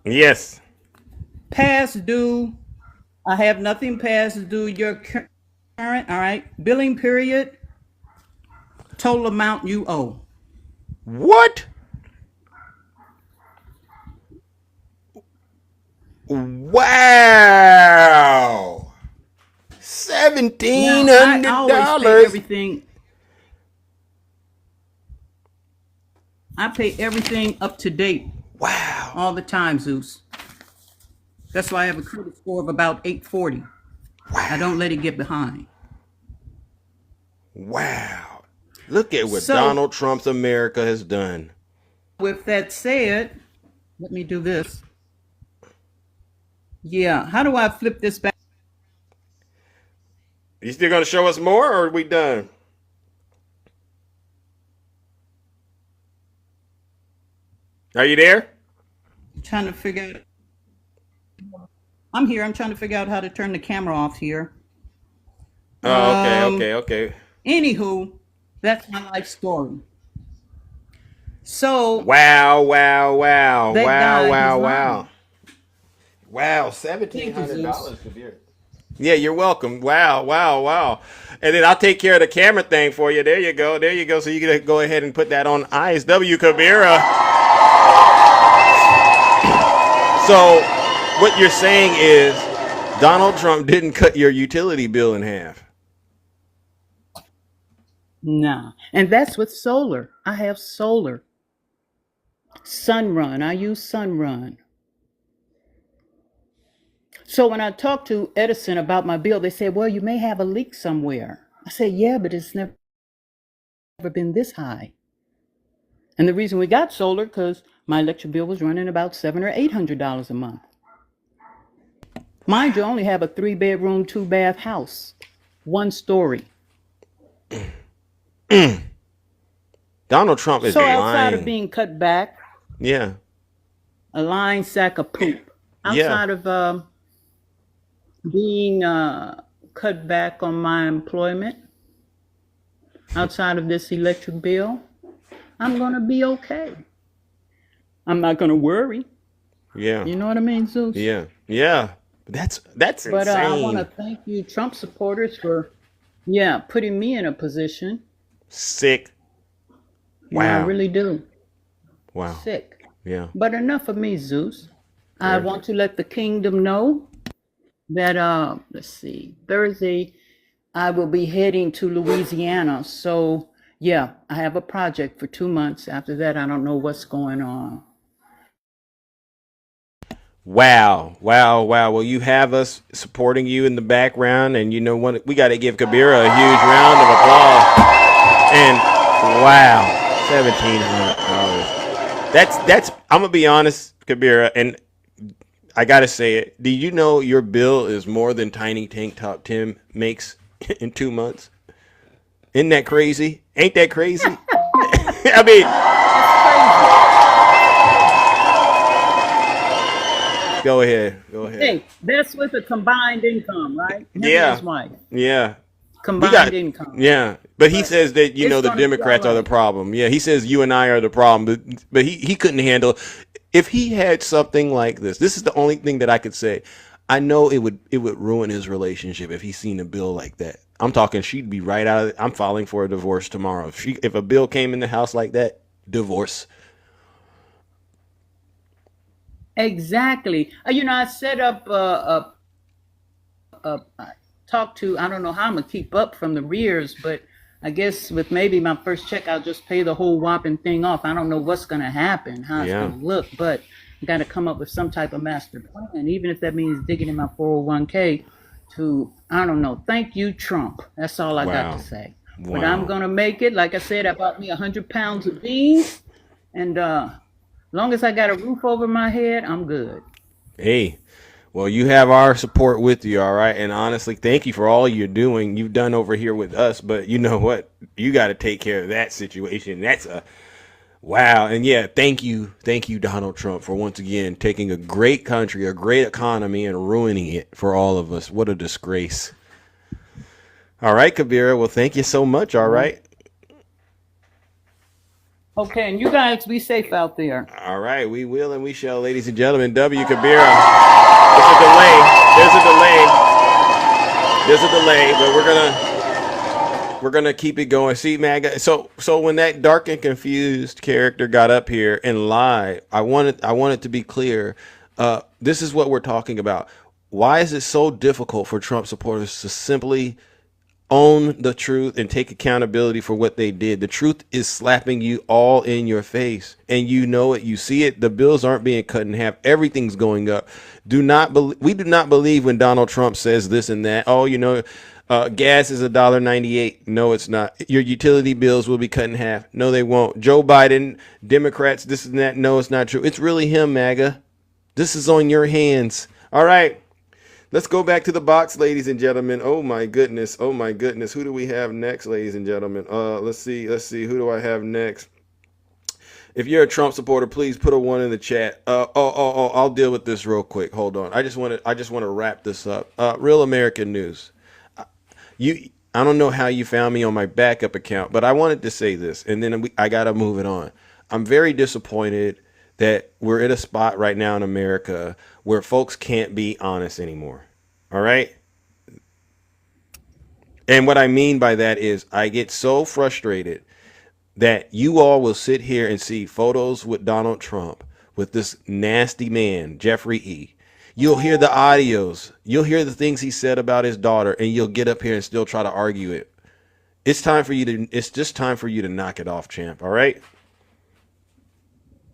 Yes. Past due. I have nothing past due. Your current, all right, billing period, total amount you owe. What? Wow. seventeen Now, I hundred always pay dollars. everything. I pay everything up to date Wow. all the time, Zeus. That's why I have a credit score of about 840. I don't Wow. let it get behind. Wow. Look at what So, Donald Trump's America has done. with that said, let me do this. Yeah, how do I flip this back? You still gonna show us more, or are we done? Are you there? Trying to figure out. I'm here. I'm trying to figure out how to turn the camera off here. Oh, okay, Um, okay, okay. Anywho, that's my life story. So Wow, wow, wow, that wow, guy, wow, he's wow. lying. Wow, seventeen Thank you, hundred Zeus. dollars Kabir. Yeah, you're welcome. Wow, wow, wow. And then I'll take care of the camera thing for you. There you go. There you go. So you can go ahead and put that on ISW Kabira. So what you're saying is Donald Trump didn't cut your utility bill in half. Nah. And that's with solar. I have solar. Sunrun. I use Sunrun. So when I talked to Edison about my bill, they said, well, you may have a leak somewhere. I said, yeah, but it's never been this high. And the reason we got solar, because my electric bill was running about $700 or $800 a month. Mind you, I only have a 3-bedroom, 2-bath house, 1 story. Donald Trump is So outside of lying. being cut back, Yeah. a lying sack of poop, Yeah. outside of being cut back on my employment, outside of this electric bill, I'm going to be okay. I'm not going to worry. Yeah. You know what I mean, Zeus? Yeah. Yeah. That's But I want to insane. thank you, Trump supporters, for, yeah, putting me in a position. Sick. I Wow. really do. Wow. Sick. Yeah. But enough of me, Zeus. I Very want good. to let the kingdom know that, let's see, Thursday, I will be heading to Louisiana. So, yeah, I have a project for 2 months. After that, I don't know what's going on. Wow, wow, wow. Well, you have us supporting you in the background, and you know what? We got to give Kabira a huge round of applause. And wow, $1,700. That's. I'm gonna be honest, Kabira, and I gotta say it. Do you know your bill is more than Tiny Tank Top Tim makes in 2 months? Isn't that crazy? Ain't that crazy? I mean, That's crazy. go ahead, go ahead. Hey, that's with a combined income, right? Him and his Yeah, wife. yeah. We Combined got, income. yeah, but he But says that it's the going to be all Democrats are the right. problem. Yeah, he says you and I are the problem, but he couldn't handle. If he had something like this, this is the only thing that I could say. I know it would ruin his relationship if he seen a bill like that. I'm talking, she'd be right out of it. I'm filing for a divorce tomorrow. If a bill came in the house like that, divorce. Exactly. I set up I talked to, I don't know how I'm gonna keep up from the rears, but I guess with maybe my first check, I'll just pay the whole whopping thing off. I don't know what's gonna happen, how it's Yeah, gonna look, but I got to come up with some type of master plan, even if that means digging in my 401k to, I don't know. Thank you, Trump. That's all I got to wow, say. But I'm wow. gonna make it. Like I said, I bought me 100 pounds of beans, and long as I got a roof over my head, I'm good. Hey, well, you have our support with you, all right? And honestly, thank you for all you're doing. You've done over here with us, but you know what? You got to take care of that situation. That's a wow. And yeah, thank you, Donald Trump, for once again taking a great country, a great economy, and ruining it for all of us. What a disgrace. All right, Kabira. Well, thank you so much. All Well, right. Okay, and you guys be safe out there. All right, we will and we shall, ladies and gentlemen. W. Kabira. There's a delay. There's a delay. There's a delay, but we're gonna keep it going. See, man. So when that dark and confused character got up here and lied, I wanted to be clear. This is what we're talking about. Why is it so difficult for Trump supporters to simply own the truth and take accountability for what they did? The truth is slapping you all in your face, and you know it. You see it. The bills aren't being cut in half. Everything's going up. We do not believe when Donald Trump says this and that. Oh, gas is $1.98. No, it's not. Your utility bills will be cut in half. No, they won't. Joe Biden, Democrats, this and that. No, it's not true. It's really him, MAGA. This is on your hands. All right. Let's go back to the box, ladies and gentlemen. Oh my goodness. Oh my goodness. Who do we have next, ladies and gentlemen? Let's see. Who do I have next? If you're a Trump supporter, please put a 1 in the chat. I'll deal with this real quick. Hold on. I just want to wrap this up. Real American News. I don't know how you found me on my backup account, but I wanted to say this, and then I got to move it on. I'm very disappointed that we're at a spot right now in America where folks can't be honest anymore. All right? And what I mean by that is I get so frustrated that you all will sit here and see photos with Donald Trump, with this nasty man, Jeffrey E. You'll hear the audios. You'll hear the things he said about his daughter, and you'll get up here and still try to argue it. It's just time for you to knock it off, champ. All right?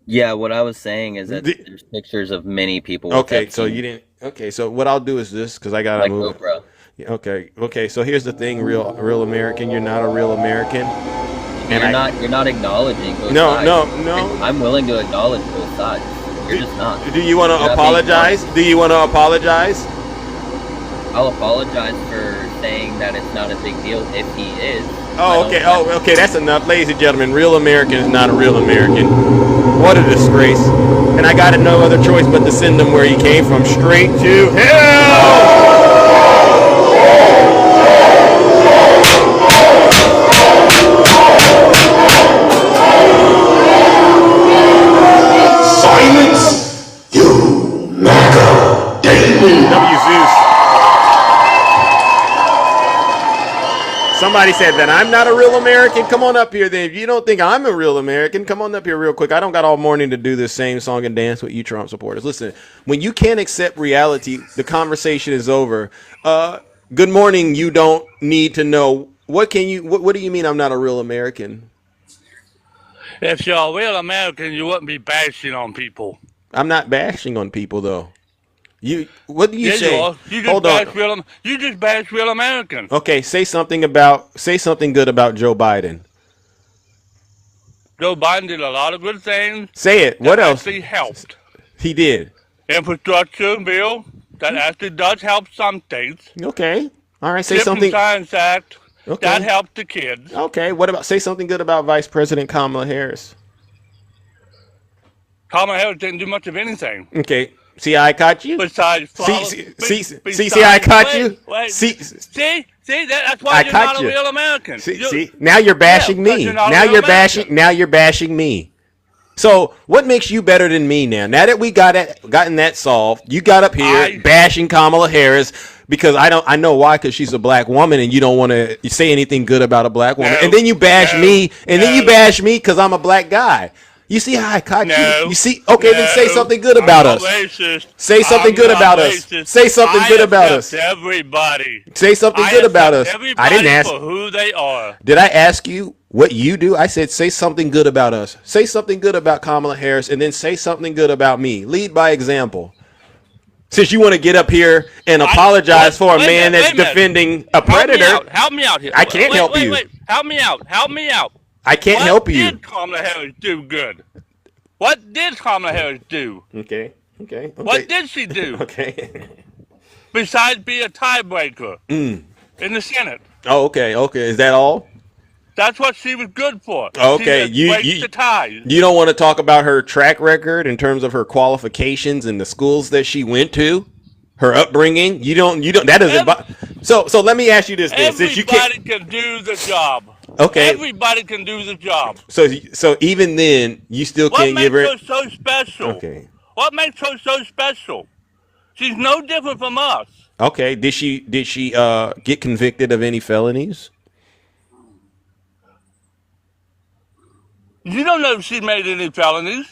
Yeah, what I was saying is that there's pictures of many people with Okay, so Epstein, you didn't. Okay, so what I'll do is this, because I gotta like move. Oprah. Yeah, okay. So here's the thing, real American. You're not a real American, and You're not acknowledging both no, sides. no. I'm willing to acknowledge both sides. You're just not. Do you want You're to not being apologize? honest. Do you want to apologize? I'll apologize for saying that it's not a big deal if he is. Oh, okay. Oh, okay. That's enough, ladies and gentlemen. Real American is not a real American. What a disgrace! And I got no other choice but to send him where he came from, straight to hell. Silence, you MAGA Daily. W. Zeus. Somebody said that I'm not a real American. Come on up here then. If you don't think I'm a real American, come on up here real quick. I don't got all morning to do this same song and dance with you Trump supporters. Listen, when you can't accept reality, the conversation is over. Good morning. You don't need to know. What do you mean I'm not a real American? If you're a real American, you wouldn't be bashing on people. I'm not bashing on people though. What do you Yeah, say? you are. You just Hold bash on. You just bash real Americans. Okay, say something good about Joe Biden. Joe Biden did a lot of good things Say it. that What else? actually helped. He did. Infrastructure bill that actually does help some states. Okay. All right. Say Chip and something. Science Act Okay. that helped the kids. Okay. What about say something good about Vice President Kamala Harris? Kamala Harris didn't do much of anything Okay. See how I caught you? besides follow. See how I caught you? Wait. See, That's why I you're caught not you. a real American. see. Now you're bashing Yeah, 'cause me. you're not a Now real you're American. bashing me. So what makes you better than me now? Now that we gotten that solved, you got up here bashing Kamala Harris because I know why, because she's a black woman and you don't want to say anything good about a black woman, and then you bash me, and then you bash me because I'm a black guy. You see how I caught you? You see? Okay, then say something good about us. Racist. Say something good about us. Say something good about us. Everybody. Say something good about us. Everybody I didn't ask. for who they are. Did I ask you what you do? I said say something good about us. Say something good about Kamala Harris, and then say something good about me. Lead by example. Since you want to get up here and apologize for a man that's defending a predator, Help me out here. I can't help you. Wait. Help me out. I can't help you. What did Kamala Harris do good? What did Kamala Harris do? Okay. What did she do Okay. besides be a tiebreaker in the Senate? Oh, okay. Is that all? That's what she was good for. Okay, She just breaks the ties. You don't want to talk about her track record in terms of her qualifications and the schools that she went to, her upbringing. You don't. That doesn't. So let me ask you this: then, since you can't. Everybody can do the job. Okay. Everybody can do the job. So even then, you still What can't give makes her. her so special? Okay. What makes her so special? She's no different from us. Okay. Did she get convicted of any felonies? You don't know if she made any felonies.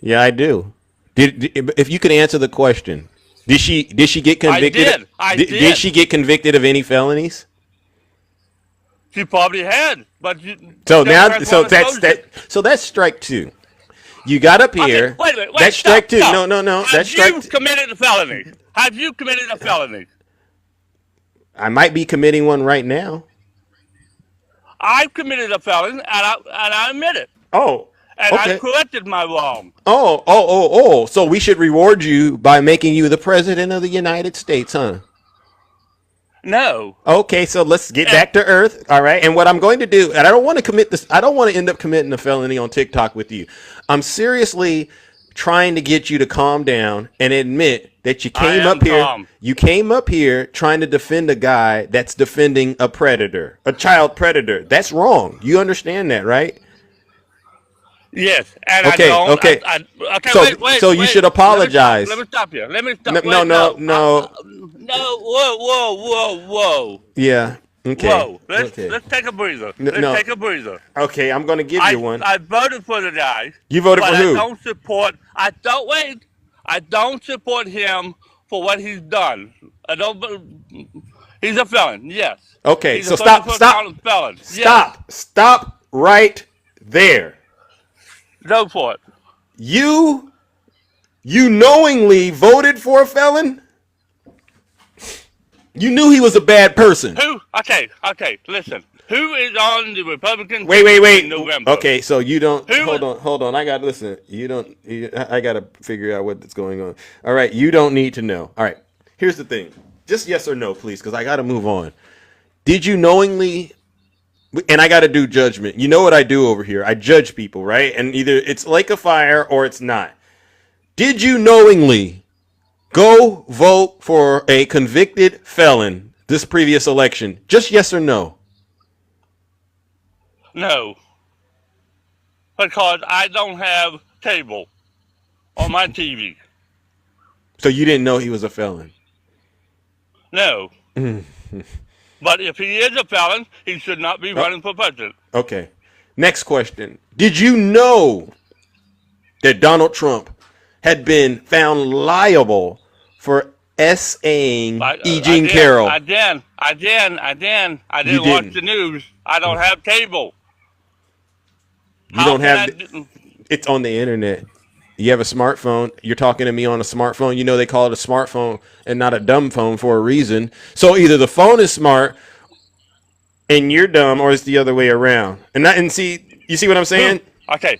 Yeah, I do. If you could answer the question, did she get I convicted? did. I Did did. she get convicted of any felonies? She probably had, but So now, Democrats so won't that's expose it. that. So that's strike two. You got up Okay, here. wait a minute. Wait, That's stop, strike two. stop. No. Have That's you strike. committed a felony? Have you committed a felony? I might be committing one right now. I've committed a felony, and I admit it. Oh. And I Okay. corrected my wrong. Oh. So we should reward you by making you the president of the United States, huh? No. Okay, so let's get back to earth. All right. And what I'm going to do, and I don't want to commit this, I don't want to end up committing a felony on TikTok with you. I'm seriously trying to get you to calm down and admit that you I came am up here. calm. You came up here trying to defend a guy that's defending a predator, a child predator. That's wrong. You understand that, right? Yes, and Okay, I don't. okay. Okay, So- wait. so you should apologize. Let me stop you. Let me stop. No, wait, no. No. Whoa. Yeah. Okay. Whoa. Okay. Let's take a breather. No. Let's take a breather. Okay, I'm going to give you one. I voted for the guy. You voted but for who? I don't support. I don't wait. I don't support him for what he's done. I don't. He's a felon. Yes. Okay, He's so a stop 34-count felon. Stop right there. Yes. Go for it. You knowingly voted for a felon? You knew he was a bad person. Who? Okay. Listen. Who is on the Republican Wait. ticket in November? Okay, so you don't. Who- Hold on. I got to listen. I got to figure out what's going on. All right, you don't need to know. All right, here's the thing. Just yes or no, please, because I got to move on. Did you knowingly? And I got to do judgment. You know what I do over here? I judge people, right? And either it's like a fire or it's not. Did you knowingly go vote for a convicted felon this previous election? Just yes or no? No. Because I don't have cable on my TV. So you didn't know he was a felon? No. But if he is a felon, he should not be running for president. Okay. Next question. Did you know that Donald Trump had been found liable for S.A.ing E. Jean Carroll? I didn't You watch didn't. the news. I don't have cable. You don't have it's on the internet. You have a smartphone. You're talking to me on a smartphone. You know they call it a smartphone and not a dumb phone for a reason. So either the phone is smart and you're dumb, or it's the other way around. And see, you see what I'm saying? Okay.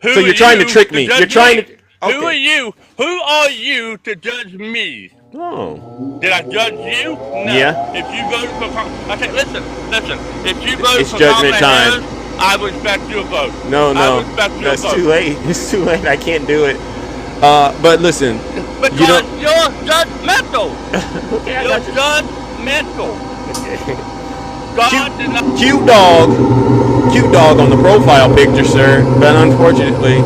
Who So you're are trying to you trick me. judge You're trying me? to. Who Okay. are you? Who are you to judge me? Oh. Did I judge you? No. Yeah. If you voted for okay, listen. If you voted It's for judgment Kamala time. Harris, I would respect your vote. No. I respect your That's vote. too late. It's too late. I can't do it. But listen. Because You don't. you're judgmental. Okay, I You're got you. judgmental. God did not. Cute dog on the profile picture, sir. But unfortunately,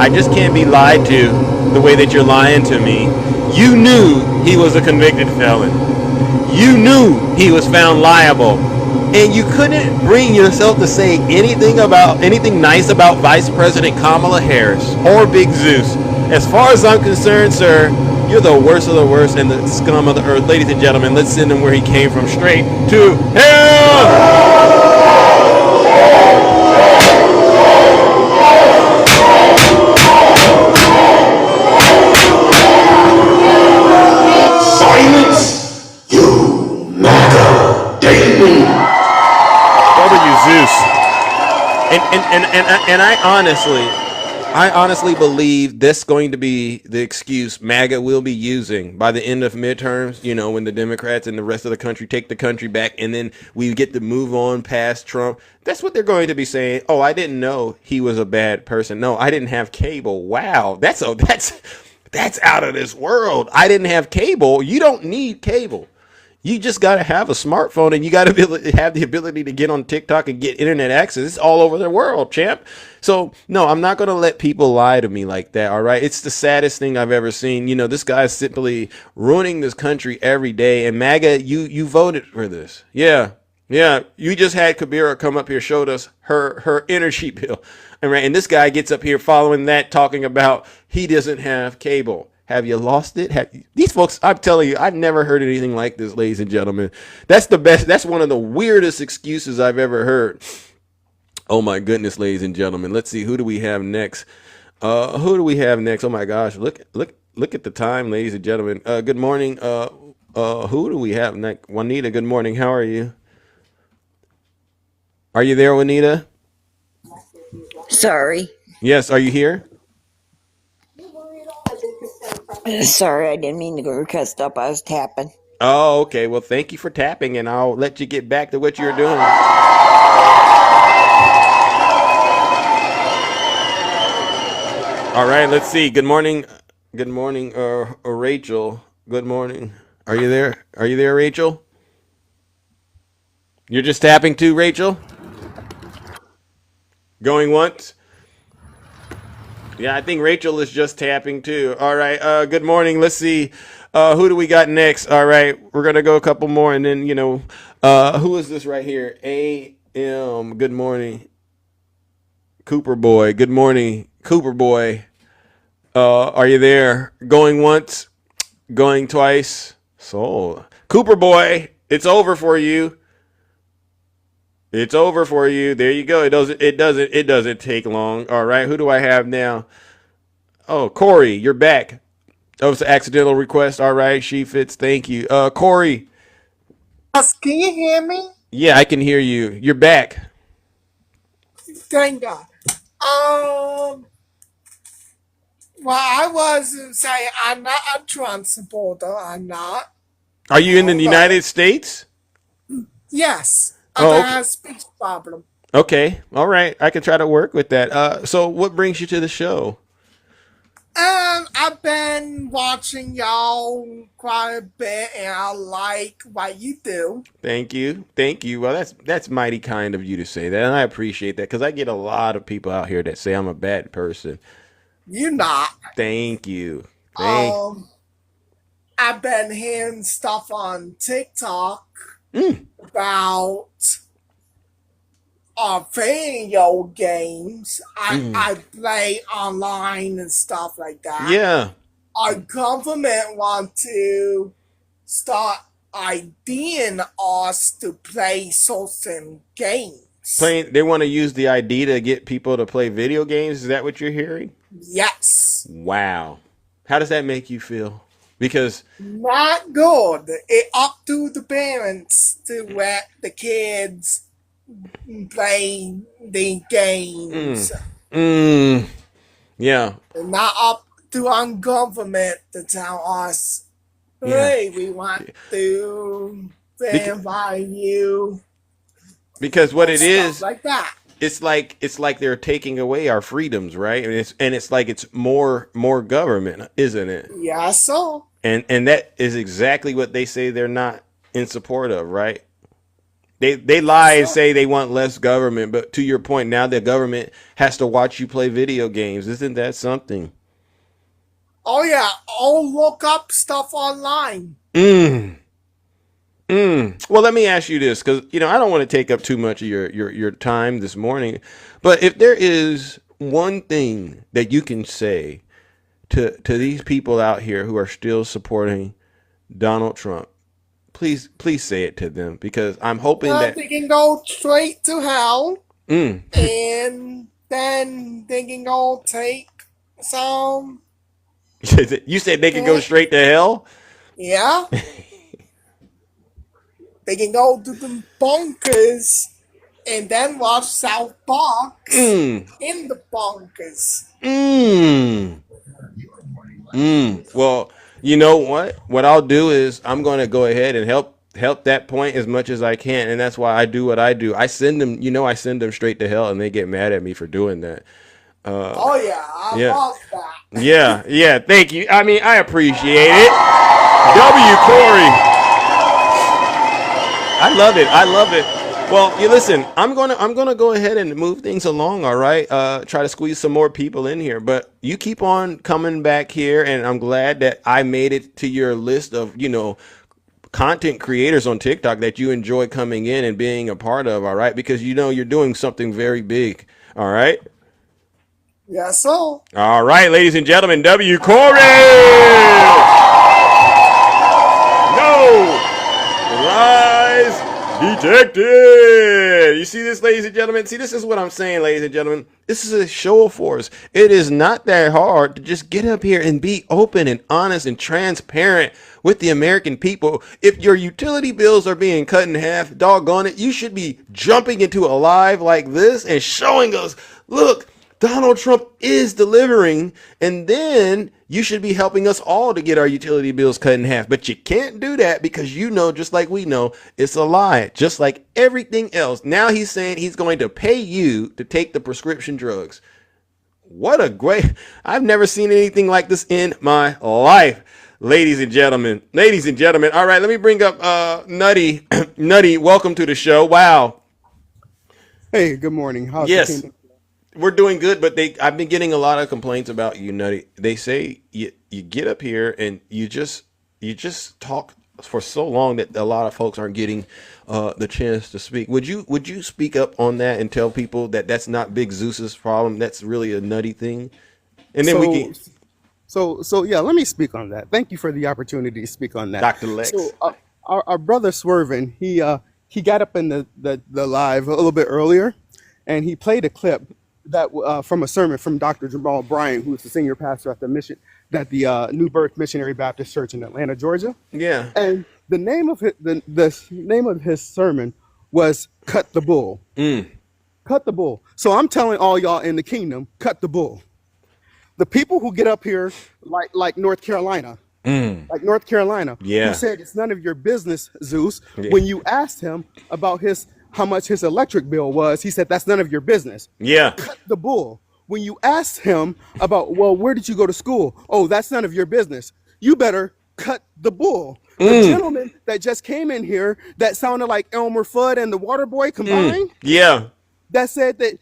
I just can't be lied to the way that you're lying to me. You knew he was a convicted felon. You knew he was found liable. And you couldn't bring yourself to say anything nice about Vice President Kamala Harris or Big Zeus. As far as I'm concerned, sir, you're the worst of the worst and the scum of the earth. Ladies and gentlemen, let's send him where he came from, straight to hell! Silence, you MAGA Damon. Over you, Zeus. And I honestly believe that's going to be the excuse MAGA will be using by the end of midterms, you know, when the Democrats and the rest of the country take the country back and then we get to move on past Trump. That's what they're going to be saying. Oh, I didn't know he was a bad person. No, I didn't have cable. Wow. That's out of this world. I didn't have cable. You don't need cable. You just got to have a smartphone and you got to have the ability to get on TikTok and get internet access. It's all over the world, champ. So, no, I'm not going to let people lie to me like that, all right? It's the saddest thing I've ever seen. You know, this guy's simply ruining this country every day. And MAGA, you voted for this. Yeah. Yeah, you just had Kabira come up here, showed us her energy bill. And right, and this guy gets up here following that, talking about he doesn't have cable. Have you lost it? These folks, I'm telling you, I've never heard anything like this, ladies and gentlemen. That's the best. That's one of the weirdest excuses I've ever heard. Oh my goodness, ladies and gentlemen. Let's see, who do we have next? Who do we have next? Oh my gosh, look at the time, ladies and gentlemen. Good morning. Who do we have next? Juanita, good morning. How are you? Are you there, Juanita? Sorry. Yes, are you here? Sorry, I didn't mean to go request up. I was tapping. Oh, okay. Well, thank you for tapping, and I'll let you get back to what you're doing. All right, let's see. Good morning. Good morning, Rachel. Good morning. Are you there? Are you there, Rachel? You're just tapping too, Rachel? Going once? Yeah, I think Rachel is just tapping too. All right. Good morning. Let's see. Who do we got next? All right. We're gonna go a couple more, and then who is this right here? AM. Good morning, Cooper Boy. Good morning, Cooper Boy. Are you there? Going once, going twice. So, Cooper Boy, it's over for you. It's over for you. There you go. It doesn't take long. All right. Who do I have now? Oh, Corey, you're back. Oh, it's an accidental request. All right, she fits. Thank you. Corey. Yes, can you hear me? Yeah, I can hear you. You're back. Thank God. Well, I was saying I'm not a Trump supporter. I'm not. Are you in the Although, United States? yes, I Oh, have a speech problem. okay. All right. I can try to work with that. So what brings you to the show? I've been watching y'all quite a bit, and I like what you do. Thank you. Thank you. Well, that's mighty kind of you to say that, and I appreciate that because I get a lot of people out here that say I'm a bad person. You're not. Thank you. Thank. Um, I've been hearing stuff on TikTok Mm, about video games. mm. I play online and stuff like that. Yeah. Our government want to start IDing us to play certain games. They want to use the ID to get people to play video games. Is that what you're hearing? Yes. Wow. How does that make you feel? Because Not good. It up to the parents to let the kids play the games. yeah, Not up to our government to tell us, yeah. hey, we want to Bec- verify you because what and it stuff is, like that. it's like they're taking away our freedoms, right? And it's like it's more government, isn't it? Yeah, so And that is exactly what they say they're not in support of, right? They lie and so say they want less government, but to your point, now the government has to watch you play video games. Isn't that something? oh yeah, I'll look up stuff online. Mm. Well, let me ask you this, because I don't want to take up too much of your time this morning, but if there is one thing that you can say to these people out here who are still supporting Donald Trump, please say it to them, because I'm hoping that They can go straight to hell, mm, and then they can go take some. you said they could go eh, straight to hell. Yeah, they can go to the bunkers and then watch South Park Mm, in the bunkers. mm, Well, you know what? What I'll do is I'm going to go ahead and help that point as much as I can, and that's why I do what I do. I send them, I send them straight to hell, and they get mad at me for doing that. Oh yeah, I Yeah, love that. yeah. Thank you. I mean, I appreciate it. W. Corey. I love it. I love it. Well, you listen. I'm gonna go ahead and move things along. All right. Try to squeeze some more people in here, but you keep on coming back here, and I'm glad that I made it to your list of content creators on TikTok that you enjoy coming in and being a part of. All right, because you're doing something very big. All right. Yes, sir. All right, ladies and gentlemen, W. Corey. No. Rise detected. You see this, ladies and gentlemen? See, this is what I'm saying, ladies and gentlemen. This is a show of force. It is not that hard to just get up here and be open and honest and transparent with the American people. If your utility bills are being cut in half, doggone it, you should be jumping into a live like this and showing us, look, Donald Trump is delivering, and then you should be helping us all to get our utility bills cut in half. But you can't do that because just like we know, it's a lie, just like everything else. Now he's saying he's going to pay you to take the prescription drugs. What a great, I've never seen anything like this in my life, ladies and gentlemen. Ladies and gentlemen, all right, let me bring up Nutty. Nutty, welcome to the show. Wow. Hey, good morning. How's the Yes. kingdom? We're doing good, but I've been getting a lot of complaints about you, Nutty. They say you get up here and you just talk for so long that a lot of folks aren't getting the chance to speak. Would you speak up on that and tell people that that's not Big Zeus's problem? That's really a Nutty thing. And then we can, So yeah, let me speak on that. Thank you for the opportunity to speak on that. Dr. Lex. So our brother Swervin, he got up in the live a little bit earlier, and he played a clip that from a sermon from Dr. Jamal Bryant, who is the senior pastor at the New Birth Missionary Baptist Church in Atlanta, Georgia. Yeah. And the name of the name of his sermon was "Cut the Bull." Cut the bull. So I'm telling all y'all in the kingdom, cut the bull. The people who get up here, like North Carolina, Yeah. who said it's none of your business, Zeus. Yeah. When you asked him about how much his electric bill was, he said that's none of your business. Yeah. Cut the bull. When you asked him about, well, where did you go to school? Oh, that's none of your business. You better cut the bull. The gentleman that just came in here that sounded like Elmer Fudd and the Water Boy combined, Yeah. that said that,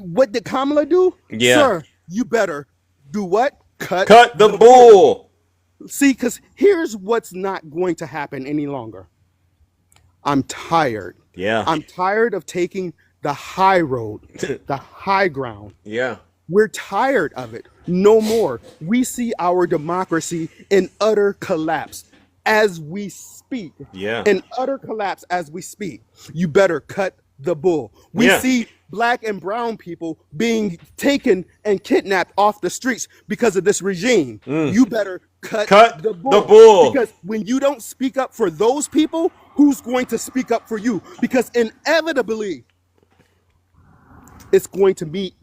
what did Kamala do? Yeah. Sir, you better do what? Cut the bull. See, because here's what's not going to happen any longer. I'm tired. Yeah. I'm tired of taking the high road, the high ground. Yeah. We're tired of it. No more. We see our democracy in utter collapse as we speak. Yeah. In utter collapse as we speak. You better cut the bull. We Yeah. see Black and brown people being taken and kidnapped off the streets because of this regime. You better cut the bull. Because when you don't speak up for those people, who's going to speak up for you? Because inevitably, it's going to meet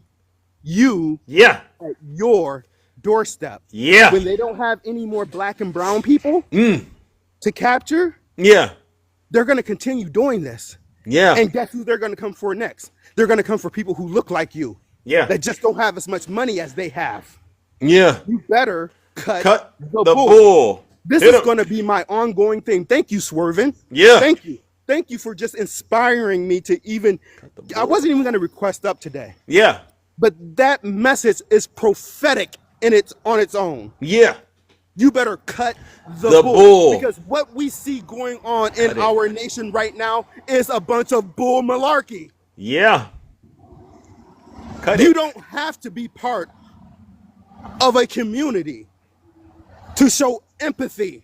you Yeah. at your doorstep. Yeah. When they don't have any more Black and brown people to capture, Yeah. they're going to continue doing this. Yeah. And guess who they're going to come for next? They're going to come for people who look like you. Yeah. That just don't have as much money as they have. Yeah. You better cut The the bull. bull. This Hit is 'em. going to be my ongoing thing. Thank you, Swervin. Yeah. Thank you. Thank you for just inspiring me to even, I wasn't even going to request up today, Yeah. but that message is prophetic on its own. Yeah. You better cut the The bull. Because what we see going on in our nation right now is a bunch of bull malarkey. Yeah. Cut You it. don't have to be part of a community to show empathy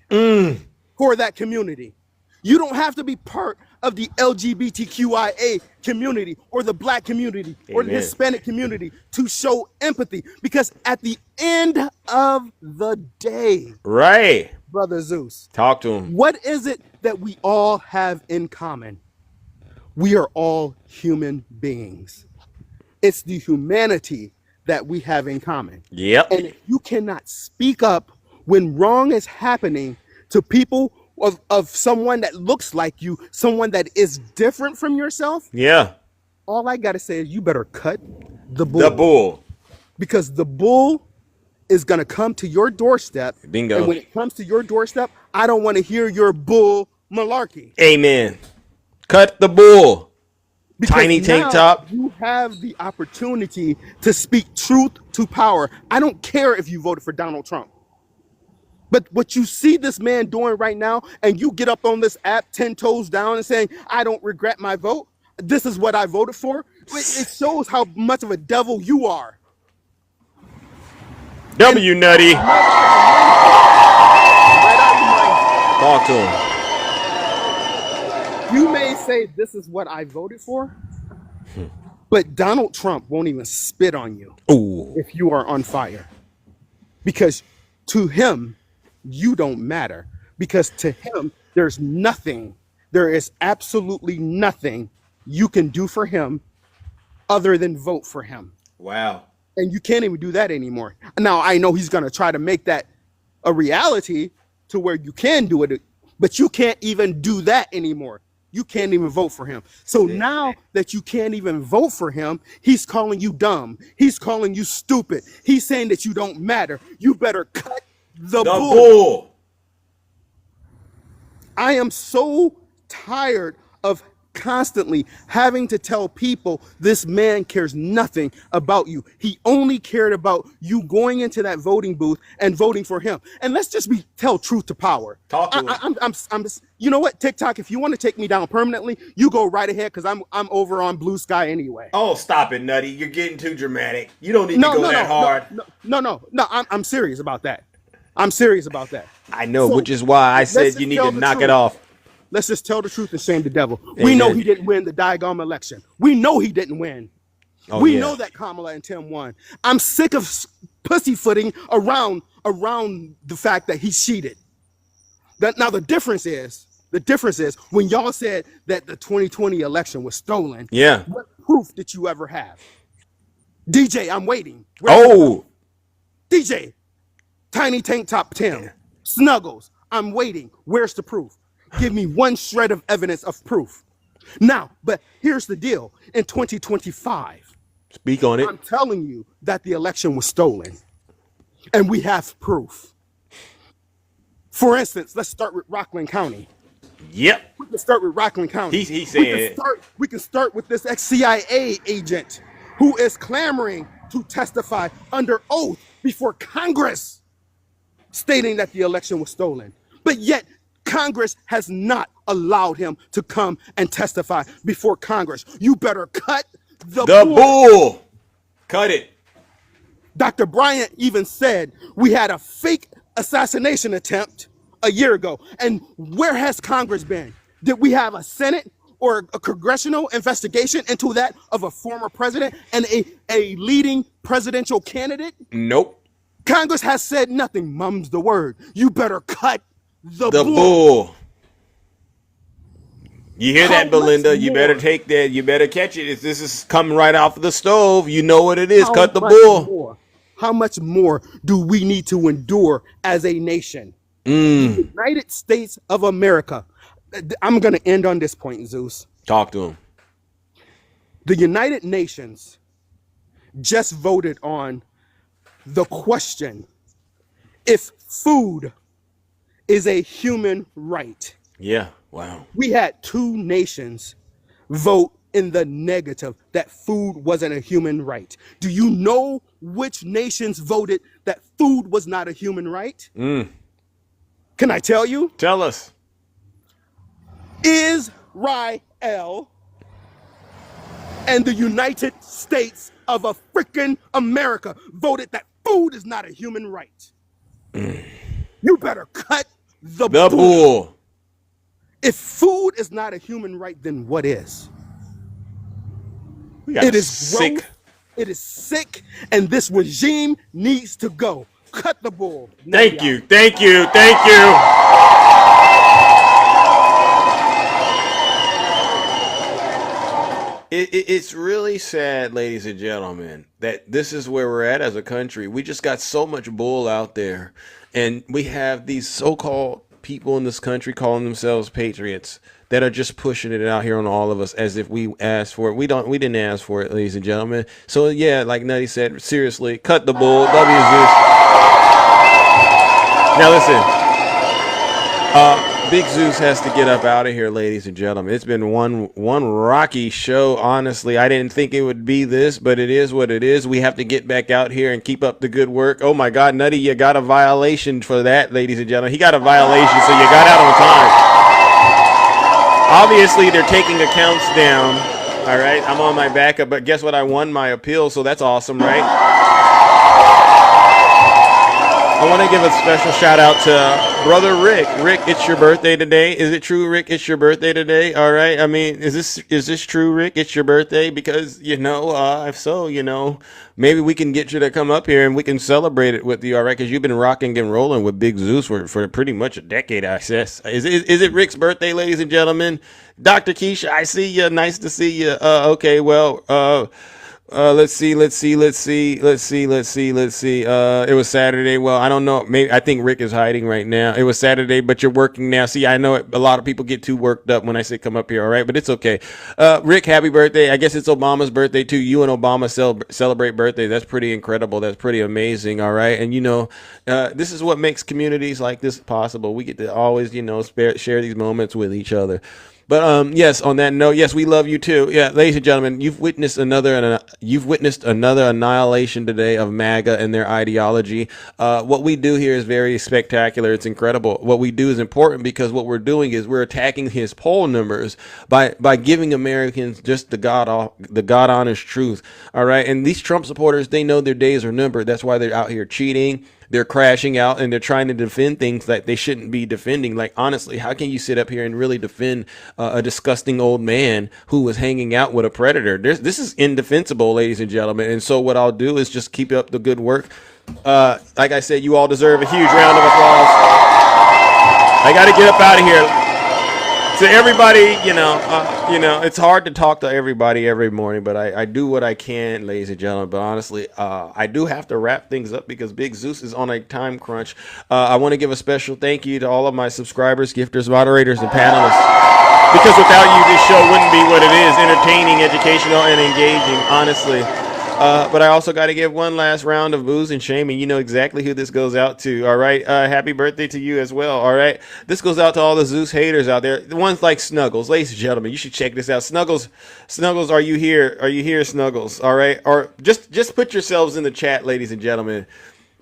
for that community. You don't have to be part of the LGBTQIA community or the Black community or the Amen. Hispanic community to show empathy. Because at the end of the day, Right. Brother Zeus, Talk to him. what is it that we all have in common? We are all human beings. It's the humanity that we have in common. Yep. And if you cannot speak up when wrong is happening to people of someone that looks like you, someone that is different from yourself, Yeah. all I got to say is you better cut the bull. The bull. Because the bull is going to come to your doorstep. Bingo. And when it comes to your doorstep, I don't want to hear your bull malarkey. Amen. Cut the bull. Because Tiny tank now top. you have the opportunity to speak truth to power. I don't care if you voted for Donald Trump. But what you see this man doing right now, and you get up on this app 10 toes down and saying, I don't regret my vote. This is what I voted for. It shows how much of a devil you are. W Nutty. Talk to him. You may say this is what I voted for, but Donald Trump won't even spit on you if you are on fire. Because to him, you don't matter. Because to him, there is absolutely nothing you can do for him other than vote for him. Wow. And you can't even do that anymore. Now, I know he's going to try to make that a reality to where you can do it, but you can't even do that anymore. You can't even vote for him. So now that you can't even vote for him, he's calling you dumb. He's calling you stupid. He's saying that you don't matter. You better cut the bull. I am so tired of constantly having to tell people this man cares nothing about you. He only cared about you going into that voting booth and voting for him. And let's just tell truth to power. Talk to him. I'm you know what, TikTok, if you want to take me down permanently, you go right ahead, because I'm over on Blue Sky anyway. Oh, stop it, Nutty. You're getting too dramatic. You don't need to go that hard. No, I'm serious about that. I'm serious about that. I know, which is why I said you need to knock it off. Let's just tell the truth and shame the devil. We know he didn't win the Diagom election. We know he didn't win. We know that Kamala and Tim won. I'm sick of pussyfooting around the fact that he cheated. Now the difference is when y'all said that the 2020 election was stolen. Yeah. What proof did you ever have? DJ, I'm waiting. DJ, Tiny Tank Top Tim, Snuggles, I'm waiting. Where's the proof? Give me one shred of evidence of proof. Now, but here's the deal. In 2025, speak on it. I'm telling you that the election was stolen, and we have proof. For instance, let's start with Rockland County. Yep. We can start with Rockland County. He's saying we can start with this ex-CIA agent who is clamoring to testify under oath before Congress, stating that the election was stolen. But yet, Congress has not allowed him to come and testify before Congress. You better cut the bull. Cut it. Dr. Bryant even said we had a fake assassination attempt a year ago. And where has Congress been? Did we have a Senate or a congressional investigation into that of a former president and a leading presidential candidate? Nope. Congress has said nothing. Mum's the word. You better cut the bull. You hear that, Belinda? You better take that. You better catch it. If this is coming right off of the stove, you know what it is. Cut the bull. How much more do we need to endure as a nation? The United States of America. I'm going to end on this point, Zeus. Talk to him. The United Nations just voted on the question if food is a human right. Yeah, wow. We had 2 nations vote in the negative that food wasn't a human right. Do you know which nations voted that food was not a human right? Can I tell you? Tell us. Israel and the United States of a freaking America voted that food is not a human right. You better cut the bull. If food is not a human right, then what is? It is sick. Gross, it is sick, and this regime needs to go. Cut the bull. Thank you. It's really sad, ladies and gentlemen, that this is where we're at as a country. We just got so much bull out there, and we have these so-called people in this country calling themselves patriots that are just pushing it out here on all of us as if we asked for it. We didn't ask for it, ladies and gentlemen. So yeah, like Nutty said, seriously, cut the bull. Now listen, Big Zeus has to get up out of here, ladies and gentlemen. It's been one rocky show. Honestly, I didn't think it would be this, but it is what it is. We have to get back out here and keep up the good work. Oh my God, Nutty, you got a violation for that, ladies and gentlemen. He got a violation, so you got out on time. Obviously, they're taking accounts down. All right, I'm on my backup, but guess what? I won my appeal, so that's awesome, right? I want to give a special shout out to brother Rick. Rick, it's your birthday today. Is it true, Rick? It's your birthday today. All right. I mean, is this true, Rick? It's your birthday because if so, maybe we can get you to come up here and we can celebrate it with you. All right, because you've been rocking and rolling with Big Zeus for pretty much a decade, I guess. Is it Rick's birthday, ladies and gentlemen? Dr. Keisha, I see you. Nice to see you. Okay, well. Let's see. It was Saturday. Well, I don't know. Maybe I think Rick is hiding right now. It was Saturday, but you're working now. See, I know a lot of people get too worked up when I say come up here. All right, but it's okay. Rick, happy birthday. I guess it's Obama's birthday too. You and Obama celebrate birthdays. That's pretty incredible. That's pretty amazing. All right, and this is what makes communities like this possible. We get to always, share these moments with each other. But yes, on that note, yes, we love you too. Yeah, ladies and gentlemen, you've witnessed another annihilation today of MAGA and their ideology. What we do here is very spectacular. It's incredible. What we do is important because what we're doing is we're attacking his poll numbers by giving Americans just the God honest truth. All right, and these Trump supporters, they know their days are numbered. That's why they're out here cheating. They're crashing out and they're trying to defend things that they shouldn't be defending. Like, honestly, how can you sit up here and really defend a disgusting old man who was hanging out with a predator? This is indefensible, ladies and gentlemen. And so what I'll do is just keep up the good work. Like I said, you all deserve a huge round of applause. I got to get up out of here. To everybody, it's hard to talk to everybody every morning, but I do what I can, ladies and gentlemen. But honestly, I do have to wrap things up because Big Zeus is on a time crunch. I want to give a special thank you to all of my subscribers, gifters, moderators, and panelists. Because without you, this show wouldn't be what it is, entertaining, educational, and engaging, honestly. But I also got to give one last round of booze and shaming. You know exactly who this goes out to, all right? Happy birthday to you as well, all right? This goes out to all the Zeus haters out there. The ones like Snuggles. Ladies and gentlemen, you should check this out. Snuggles, are you here? Are you here, Snuggles, all right? Or just put yourselves in the chat, ladies and gentlemen.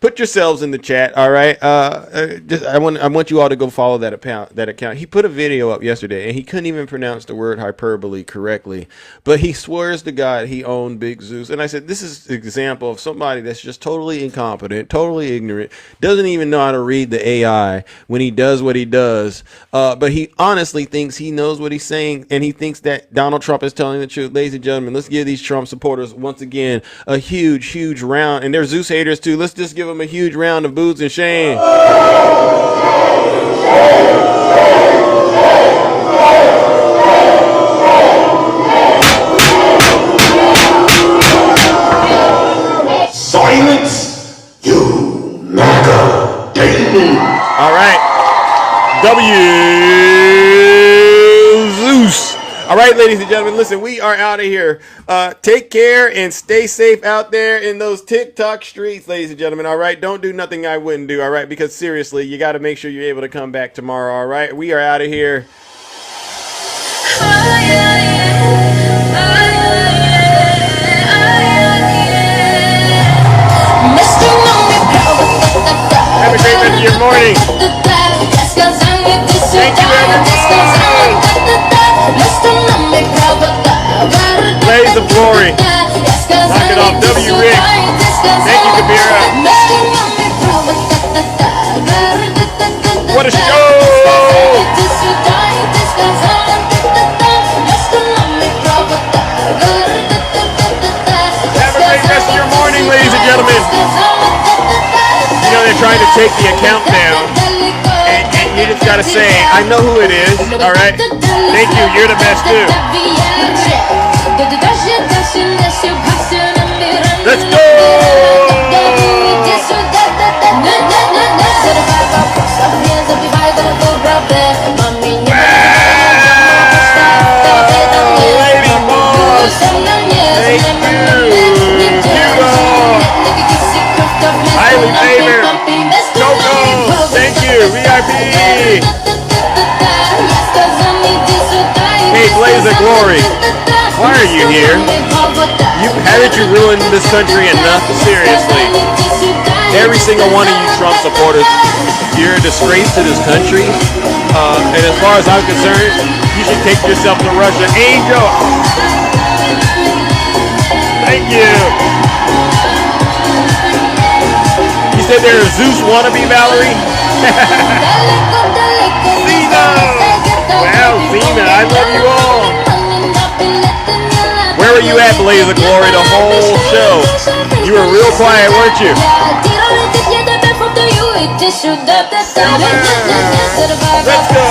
Put yourselves in the chat, all right? I want you all to go follow that account. He put a video up yesterday, and he couldn't even pronounce the word hyperbole correctly. But he swears to God he owned Big Zeus. And I said, this is an example of somebody that's just totally incompetent, totally ignorant, doesn't even know how to read the AI when he does what he does. But he honestly thinks he knows what he's saying, and he thinks that Donald Trump is telling the truth. Ladies and gentlemen, let's give these Trump supporters, once again, a huge, huge round. And they're Zeus haters, too. Let's just give them a huge round of booze and shame. Silence, you MAGA demon. All right. Zeus. All right, ladies and gentlemen, listen, we are out of here. Take care and stay safe out there in those TikTok streets, ladies and gentlemen. All right, don't do nothing I wouldn't do. All right, because seriously, you got to make sure you're able to come back tomorrow. All right, we are out of here. Have a great rest of your morning. Thank you, everyone. Blaze of glory. Knock it off. W. Rick. Thank you, Kabira. What a show! Have a great rest of your morning, ladies and gentlemen. They're trying to take the account down. And you just gotta say, I know who it is. All right. Thank you. You're the best too. Let's go. Lady boss. Thank you. Highly favored. Coco. Thank you. VIP. Blaze of Glory. Why are you here? Haven't you ruined this country enough? Seriously. Every single one of you Trump supporters, you're a disgrace to this country. And as far as I'm concerned, you should take yourself to Russia. Angel! Thank you. You said they're a Zeus wannabe, Valerie? Cena! Wow, Cena, I love you all. Where were you at, Blaze of Glory, the whole show? You were real quiet, weren't you? Let's go.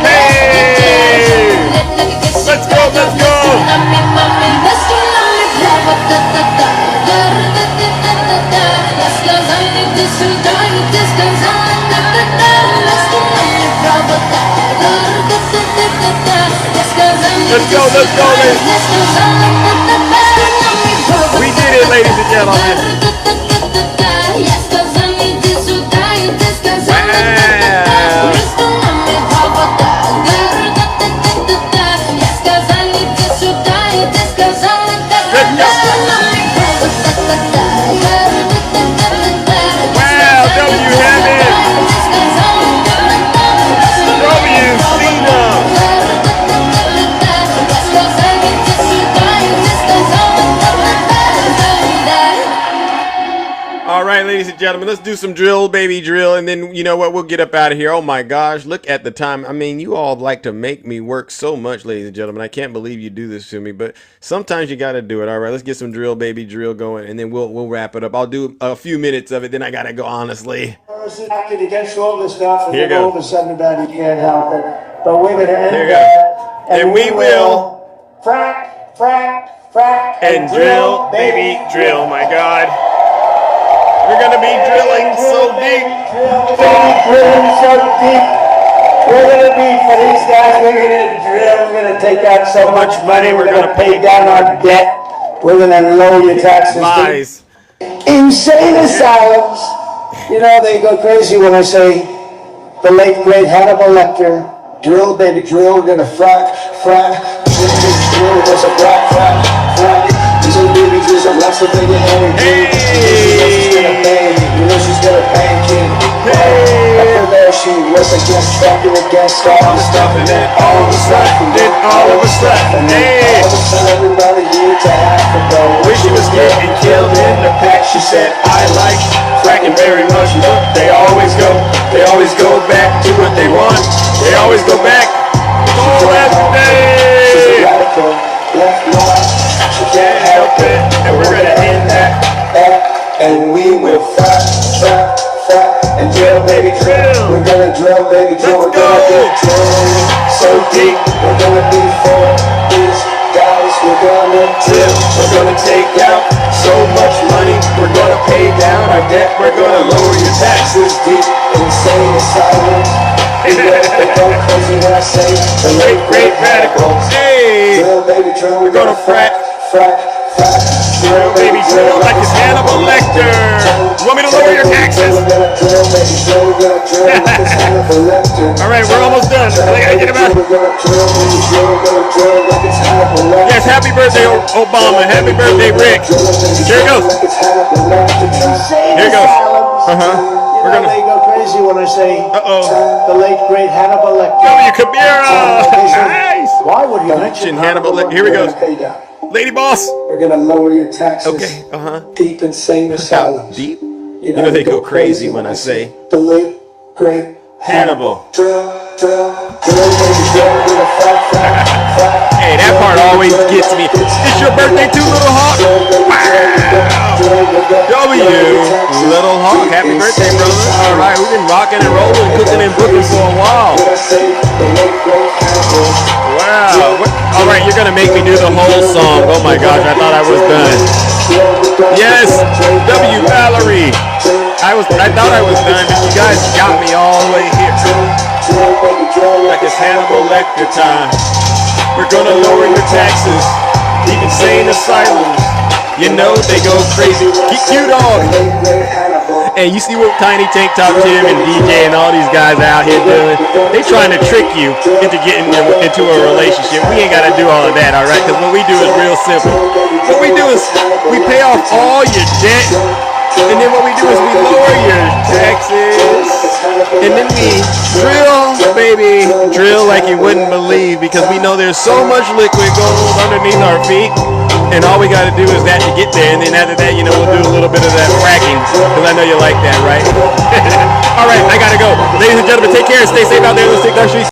Hey! Let's go, let's go. Let's go, let's go, ladies. We did it, ladies and gentlemen. Wow, W Hammond. W Cena. All right, ladies and gentlemen, let's do some drill, baby drill, and then you know what? We'll get up out of here. Oh my gosh, look at the time. I mean, you all like to make me work so much, ladies and gentlemen. I can't believe you do this to me, but sometimes you got to do it. All right, let's get some drill, baby drill going, and then we'll wrap it up. I'll do a few minutes of it, then I gotta go. Honestly, Acted against all this stuff, and Here you then go. all of a sudden about he can't help it. But we're going to end Here you go. that, And we will frack, frack, frack, and drill, baby drill. My God, we're gonna be drilling so deep. Drilling so deep. We're going to be, for these guys, we're going to drill, we're going to take out so much money, we're going to pay down our debt, we're going to lower your taxes. Lies. Insane asylums. You know, they go crazy when I say the late great Hannibal Lecter, drill, baby, drill, we're gonna frack, frack, drill, there's a frack, frack, frack. These are baby drills, I'm not so big a hand. She's gonna bang, you know she's gonna bang, kid. After there, she was against, stacking against, all the stuff, and then all of a sudden, all of a sudden, everybody here to Africa. Wish she was getting killed in the pack. She said, I like fracking very much, but they always go back to what they want. They always go back. Oh, that's day. She can't help it, and we're gonna end that. And we will frack, frack, frack, and drill, baby, drill. We're gonna drill, baby, drill. We're gonna get drilled so deep. We're gonna be for these guys. We're gonna drill. We're gonna take out so much money. We're gonna pay down our debt. We're gonna lower your taxes. Deep, insane asylum. They go crazy when I say the late great radicals. Hey, Drill, baby, drill. We're gonna frack, frack, frack. drill, baby, drill like it's Hannibal Lecter. You want me to lower your taxes? All right, we're almost done. I gotta get him out. Yes, happy birthday, Obama. Happy birthday, Rick. Here it goes. Here it goes. We're gonna. They go crazy when I say the late great Hannibal Lecter. W. Kabira. Nice. Why would you mention Hannibal Lecter? Here we go. Lady Boss. We're gonna lower your taxes. Okay. Deep insane asylums. Deep. You know they go crazy when I say the late great Hannibal. Drill, drill, drill, baby, drill, drill, frack, frack, frack. Hey, that part always gets me. It's your birthday too, Little Hawk. Wow. W. Little Hawk, happy birthday, brother. All right, we've been rocking and rolling, cooking and booking for a while. Wow. All right, you're gonna make me do the whole song. Oh my gosh, I thought I was done. Yes, W. Valerie. I thought I was done, but you guys got me all the way here. Like it's Hannibal Lecter time. We're gonna lower your taxes. Deep insane asylums. You know they go crazy. Q-Dog. And you see what Tiny Tank Top Tim and DJ and all these guys out here doing? They trying to trick you into getting into a relationship. We ain't got to do all of that, all right? Because what we do is real simple. What we do is we pay off all your debt, and then what we do is we lower your taxes, and then we drill, baby, drill like you wouldn't believe, because we know there's so much liquid gold underneath our feet. And all we got to do is that to get there. And then after that, you know, we'll do a little bit of that fracking. Because I know you like that, right? All right, I got to go. Ladies and gentlemen, take care and stay safe out there in the streets.